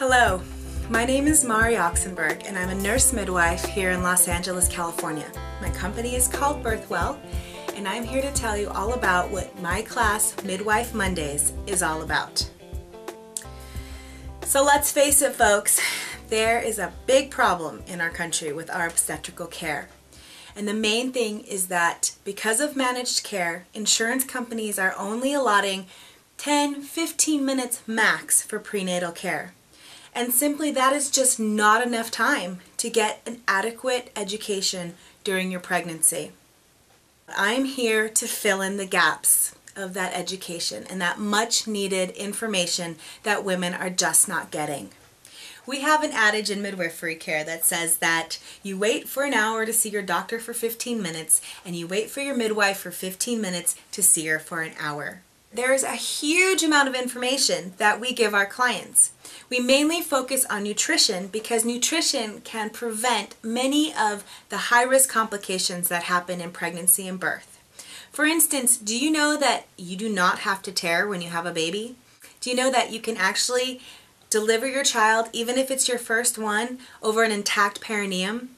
Hello, my name is Mari Oxenberg and I'm a nurse midwife here in Los Angeles, California. My company is called Birthwell and I'm here to tell you all about what my class, Midwife Mondays, is all about. So let's face it, folks, there is a big problem in our country with our obstetrical care. And the main thing is that because of managed care, insurance companies are only allotting 10-15 minutes max for prenatal care. And simply that is just not enough time to get an adequate education during your pregnancy. I'm here to fill in the gaps of that education and that much needed information that women are just not getting. We have an adage in midwifery care that says that you wait for an hour to see your doctor for 15 minutes and you wait for your midwife for 15 minutes to see her for an hour. There's a huge amount of information that we give our clients. We mainly focus on nutrition because nutrition can prevent many of the high-risk complications that happen in pregnancy and birth. For instance, do you know that you do not have to tear when you have a baby? Do you know that you can actually deliver your child, even if it's your first one, over an intact perineum?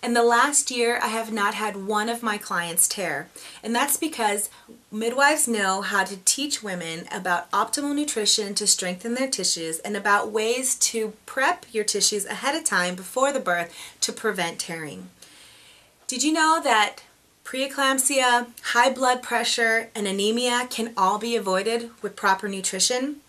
In the last year, I have not had one of my clients tear, and that's because midwives know how to teach women about optimal nutrition to strengthen their tissues and about ways to prep your tissues ahead of time before the birth to prevent tearing. Did you know that preeclampsia, high blood pressure, and anemia can all be avoided with proper nutrition?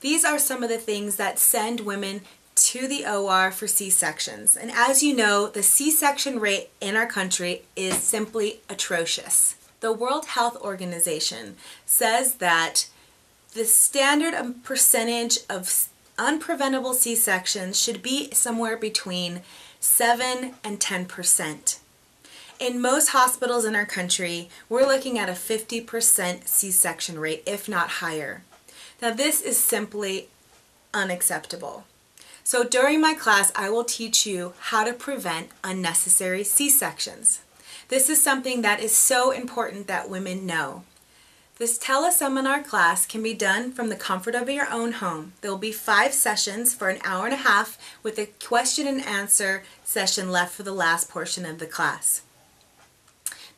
These are some of the things that send women to the OR for C-sections. And as you know, the C-section rate in our country is simply atrocious. The World Health Organization says that the standard percentage of unpreventable C-sections should be somewhere between 7 and 10%. In most hospitals in our country, we're looking at a 50% C-section rate, if not higher. Now this is simply unacceptable. So during my class, I will teach you how to prevent unnecessary C-sections. This is something that is so important that women know. This teleseminar class can be done from the comfort of your own home. There will be 5 sessions for an hour and a half with a question and answer session left for the last portion of the class.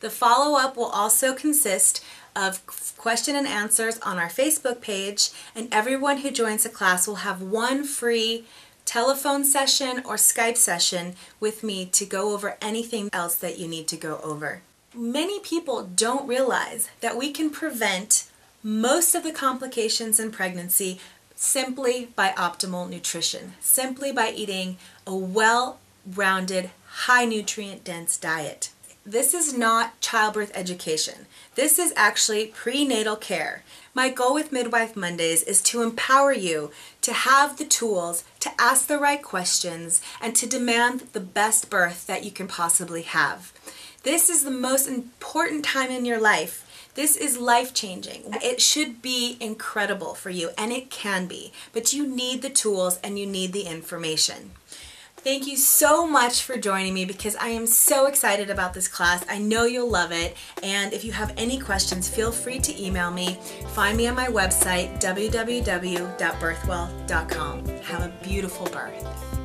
The follow-up will also consist of question and answers on our Facebook page, and everyone who joins the class will have one free telephone session or Skype session with me to go over anything else that you need to go over. Many people don't realize that we can prevent most of the complications in pregnancy simply by optimal nutrition, simply by eating a well-rounded, high nutrient dense diet. This is not childbirth education. This is actually prenatal care. My goal with Midwife Mondays is to empower you to have the tools to ask the right questions and to demand the best birth that you can possibly have. This is the most important time in your life. This is life-changing. It should be incredible for you, and it can be, but you need the tools and you need the information. Thank you so much for joining me because I am so excited about this class. I know you'll love it, and if you have any questions, feel free to email me. Find me on my website, www.birthwell.com. Have a beautiful birth.